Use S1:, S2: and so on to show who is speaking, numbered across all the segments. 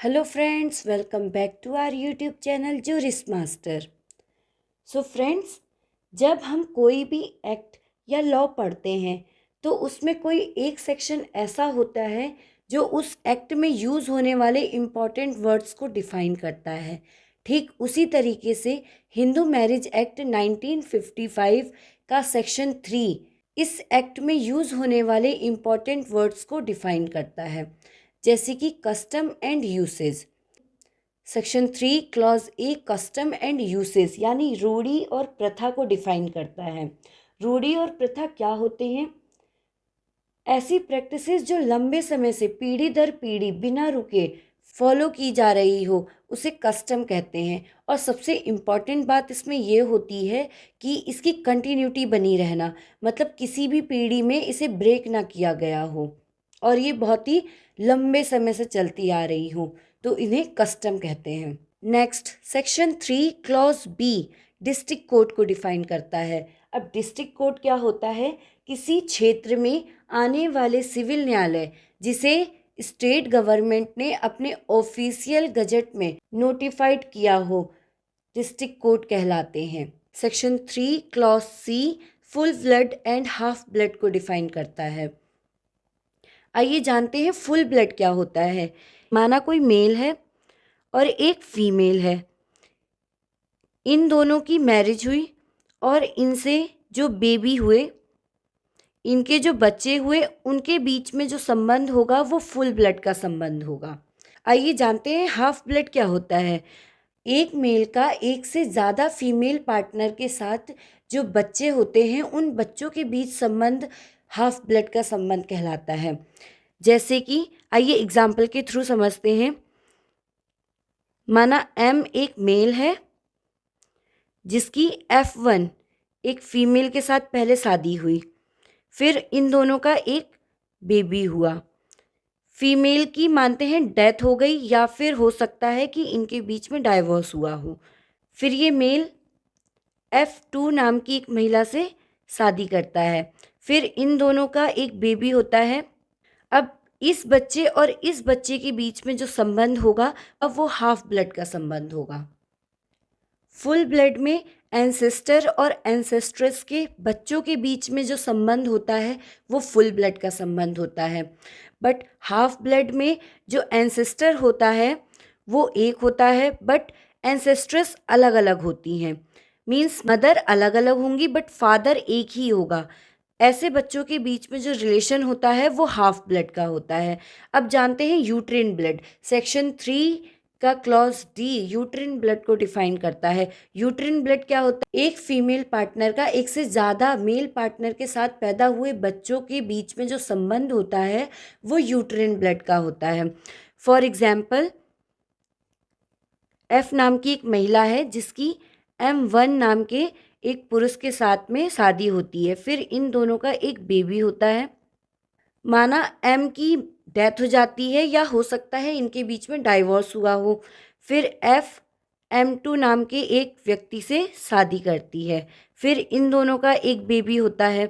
S1: Hello friends, welcome back to our YouTube channel jurist master. So friends, जब हम कोई भी एक्ट या लॉ पढ़ते हैं तो उसमें कोई एक सेक्शन ऐसा होता है जो उस एक्ट में यूज़ होने वाले इम्पॉर्टेंट वर्ड्स को डिफाइन करता है। ठीक उसी तरीके से हिंदू मैरिज एक्ट 1955 का सेक्शन 3 इस एक्ट में यूज़ होने वाले इम्पॉर्टेंट वर्ड्स को डिफाइन करता है, जैसे कि custom and usage. Section 3 clause A custom and usage यानी रूढ़ी और प्रथा को डिफाइन करता है। रूढ़ी और प्रथा क्या होते हैं? ऐसी प्रैक्टिसेस जो लंबे समय से पीढ़ी दर पीढ़ी बिना रुके फॉलो की जा रही हो, उसे कस्टम कहते हैं। और सबसे इम्पॉर्टेंट बात इसमें यह होती है कि इसकी कंटिन्यूटी बनी रहना, मतलब किसी भी पीढ़ी में इसे ब्रेक ना किया गया हो और ये बहुत ही लंबे समय से चलती आ रही हो, तो इन्हें कस्टम कहते हैं। Next, section 3 clause B district court को डिफाइन करता है। अब डिस्ट्रिक्ट कोर्ट क्या होता है? किसी क्षेत्र में आने वाले सिविल न्यायालय जिसे स्टेट गवर्नमेंट ने अपने ऑफिशियल गजट में नोटिफाइड किया हो, डिस्ट्रिक्ट कोर्ट कहलाते हैं। Section 3 clause C full blood and half blood को डिफाइन करता है। आइए जानते हैं फुल ब्लड क्या होता है। माना कोई मेल है और एक फीमेल है, इन दोनों की मैरिज हुई और इनसे जो बेबी हुए, इनके जो बच्चे हुए, उनके बीच में जो संबंध होगा वो फुल ब्लड का संबंध होगा। आइए जानते हैं हाफ ब्लड क्या होता है। एक मेल का एक से ज़्यादा फीमेल पार्टनर के साथ जो बच्चे होते हैं, उन बच्चों के बीच संबंध हाफ ब्लड का संबंध कहलाता है। जैसे कि आइए एग्जाम्पल के थ्रू समझते हैं। माना एम एक मेल है जिसकी F1 एक फीमेल के साथ पहले शादी हुई, फिर इन दोनों का एक बेबी हुआ। फीमेल की मानते हैं डेथ हो गई या फिर हो सकता है कि इनके बीच में डाइवोर्स हुआ हो। फिर ये मेल F2 नाम की एक महिला से शादी करता है, फिर इन दोनों का एक बेबी होता है। अब इस बच्चे और इस बच्चे के बीच में जो संबंध होगा, अब वो हाफ ब्लड का संबंध होगा। फुल ब्लड में एंसेस्टर और एंसेस्ट्रेस के बच्चों के बीच में जो संबंध होता है वो फुल ब्लड का संबंध होता है। बट हाफ ब्लड में जो एंसेस्टर होता है वो एक होता है, बट एंसेस्ट्रेस अलग अलग होती हैं। मीन्स मदर अलग अलग होंगी बट फादर एक ही होगा। ऐसे बच्चों के बीच में जो रिलेशन होता है वो हाफ ब्लड का होता है। अब जानते हैं यूट्रिन ब्लड। सेक्शन 3 का क्लॉज डी यूट्रिन ब्लड को डिफाइन करता है। यूट्रिन ब्लड क्या होता है? एक फीमेल पार्टनर का एक से ज़्यादा मेल पार्टनर के साथ पैदा हुए बच्चों के बीच में जो संबंध होता है वो यूट्रिन ब्लड का होता है। फॉर एग्जाम्पल, एफ नाम की एक महिला है जिसकी M1 नाम के एक पुरुष के साथ में शादी होती है, फिर इन दोनों का एक बेबी होता है। माना एम की डेथ हो जाती है या हो सकता है इनके बीच में डाइवोर्स हुआ हो, फिर एफ M2 नाम के एक व्यक्ति से शादी करती है, फिर इन दोनों का एक बेबी होता है।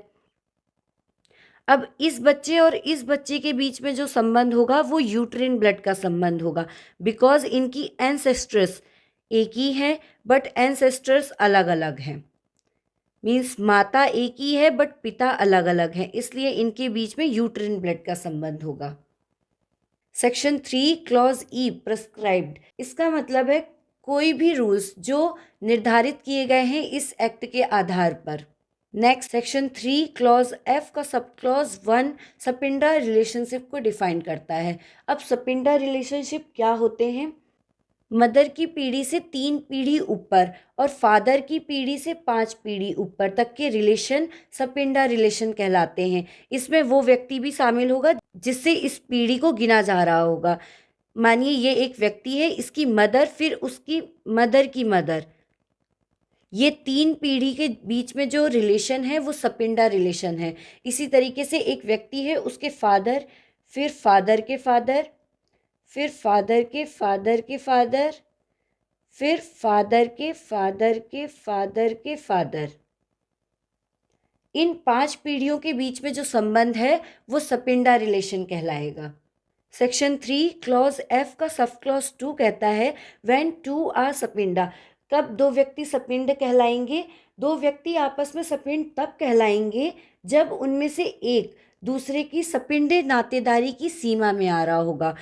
S1: अब इस बच्चे और इस बच्चे के बीच में जो संबंध होगा वो यूट्रिन ब्लड का संबंध होगा, बिकॉज इनकी एंसेस्ट्रेस एक ही है बट एंसेस्टर्स अलग अलग हैं। मीन्स माता एक ही है बट पिता अलग अलग हैं, इसलिए इनके बीच में यूट्रिन ब्लड का संबंध होगा। सेक्शन 3 क्लॉज ई प्रिस्क्राइब्ड, इसका मतलब है कोई भी रूल्स जो निर्धारित किए गए हैं इस एक्ट के आधार पर। नेक्स्ट, सेक्शन 3 क्लॉज एफ का सब क्लॉज 1 सपिंडा रिलेशनशिप को डिफाइन करता है। अब सपिंडा रिलेशनशिप क्या होते हैं? मदर की पीढ़ी से 3 पीढ़ी ऊपर और फादर की पीढ़ी से 5 पीढ़ी ऊपर तक के रिलेशन सपिंडा रिलेशन कहलाते हैं। इसमें वो व्यक्ति भी शामिल होगा जिससे इस पीढ़ी को गिना जा रहा होगा। मानिए ये एक व्यक्ति है, इसकी मदर, फिर उसकी मदर की मदर, ये 3 पीढ़ी के बीच में जो रिलेशन है वो सपिंडा रिलेशन है। इसी तरीके से एक व्यक्ति है, उसके फादर, फिर फादर के फादर, फिर फादर के फादर के फादर, फिर फादर के फादर के फादर के फादर, इन 5 पीढ़ियों के बीच में जो संबंध है वो सपिंडा रिलेशन कहलाएगा। सेक्शन 3 क्लॉज एफ का सब क्लॉज 2 कहता है व्हेन टू आर सपिंडा। कब दो व्यक्ति सपिंड कहलाएंगे? दो व्यक्ति आपस में सपिंड तब कहलाएंगे जब उनमें से एक दूसरे की सपिंडे नातेदारी की सीमा में आ रहा होगा।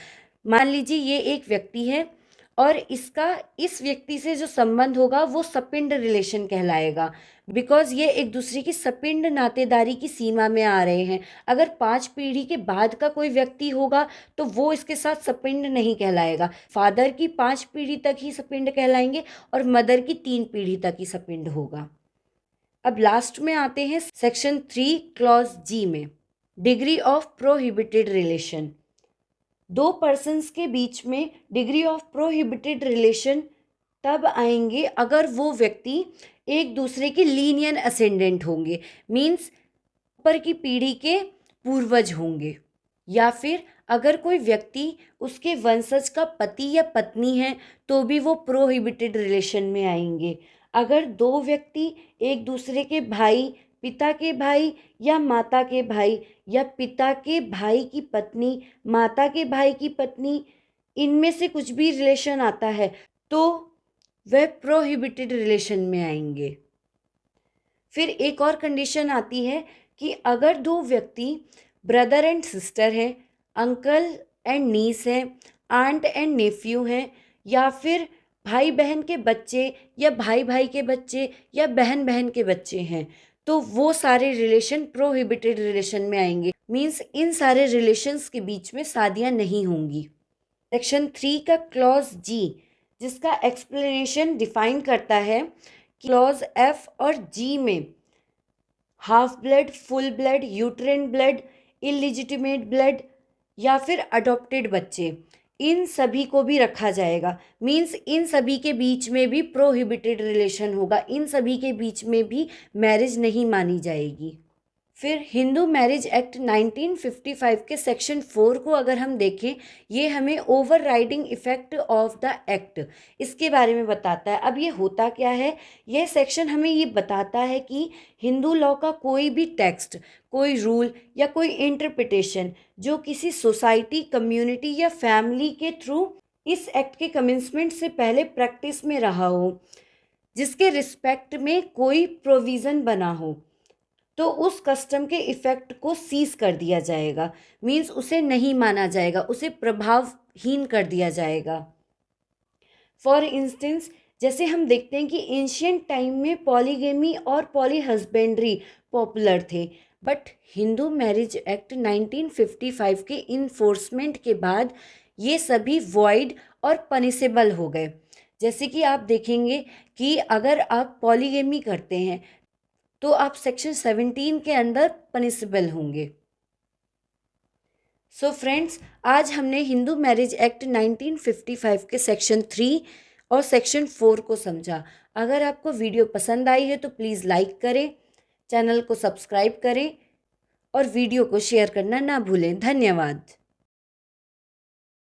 S1: मान लीजिए ये एक व्यक्ति है और इसका इस व्यक्ति से जो संबंध होगा वो सपिंड रिलेशन कहलाएगा, बिकॉज ये एक दूसरे की सपिंड नातेदारी की सीमा में आ रहे हैं। अगर 5 पीढ़ी के बाद का कोई व्यक्ति होगा तो वो इसके साथ सपिंड नहीं कहलाएगा। फादर की 5 पीढ़ी तक ही सपिंड कहलाएंगे और मदर की 3 पीढ़ी तक ही सपिंड होगा। अब लास्ट में आते हैं सेक्शन 3 क्लॉज जी में, डिग्री ऑफ प्रोहिबिटेड रिलेशन। दो पर्सन्स के बीच में डिग्री ऑफ प्रोहिबिटेड रिलेशन तब आएंगे अगर वो व्यक्ति एक दूसरे के लीनियर असेंडेंट होंगे, मीन्स ऊपर की पीढ़ी के पूर्वज होंगे, या फिर अगर कोई व्यक्ति उसके वंशज का पति या पत्नी है तो भी वो प्रोहिबिटेड रिलेशन में आएंगे। अगर दो व्यक्ति एक दूसरे के भाई, पिता के भाई या माता के भाई, या पिता के भाई की पत्नी, माता के भाई की पत्नी, इनमें से कुछ भी रिलेशन आता है तो वह प्रोहिबिटेड रिलेशन में आएंगे। फिर एक और कंडीशन आती है कि अगर दो व्यक्ति ब्रदर एंड सिस्टर हैं, अंकल एंड नीस हैं, आंट एंड नेफ्यू हैं, या फिर भाई बहन के बच्चे या भाई भाई के बच्चे या बहन बहन के बच्चे हैं, तो वो सारे रिलेशन प्रोहिबिटेड रिलेशन में आएंगे। मीन्स इन सारे रिलेशंस के बीच में शादियां नहीं होंगी। सेक्शन 3 का क्लॉज जी, जिसका एक्सप्लेनेशन डिफाइन करता है, क्लॉज एफ और जी में half blood, full blood, यूट्रेन blood, illegitimate blood या फिर अडॉप्टेड बच्चे, इन सभी को भी रखा जाएगा। मीन्स इन सभी के बीच में भी प्रोहिबिटेड रिलेशन होगा, इन सभी के बीच में भी मैरिज नहीं मानी जाएगी। फिर हिंदू मैरिज एक्ट 1955 के सेक्शन 4 को अगर हम देखें, ये हमें over riding effect of the act, इसके बारे में बताता है। अब ये होता क्या है? यह सेक्शन हमें ये बताता है कि हिंदू लॉ का कोई भी टेक्स्ट, कोई रूल या कोई इंटरप्रिटेशन जो किसी सोसाइटी, कम्युनिटी या फैमिली के थ्रू इस एक्ट के कमेंसमेंट से पहले प्रैक्टिस में रहा हो, जिसके रिस्पेक्ट में कोई प्रोविज़न बना हो, तो उस कस्टम के इफ़ेक्ट को सीज कर दिया जाएगा। मीन्स उसे नहीं माना जाएगा, उसे प्रभावहीन कर दिया जाएगा। फॉर इंस्टेंस, जैसे हम देखते हैं कि एंशियंट टाइम में पॉलीगेमी और पॉली हस्बेंड्री पॉपुलर थे, बट हिंदू मैरिज एक्ट 1955 के इन्फोर्समेंट के बाद ये सभी वॉइड और पनिशेबल हो गए। जैसे कि आप देखेंगे कि अगर आप पॉलीगेमी करते हैं तो आप सेक्शन 17 के अंदर पनिशेबल होंगे। सो फ्रेंड्स, आज हमने हिंदू मैरिज एक्ट 1955 के सेक्शन 3 और सेक्शन 4 को समझा। अगर आपको वीडियो पसंद आई है तो प्लीज़ लाइक करें, चैनल को सब्सक्राइब करें और वीडियो को शेयर करना ना भूलें। धन्यवाद।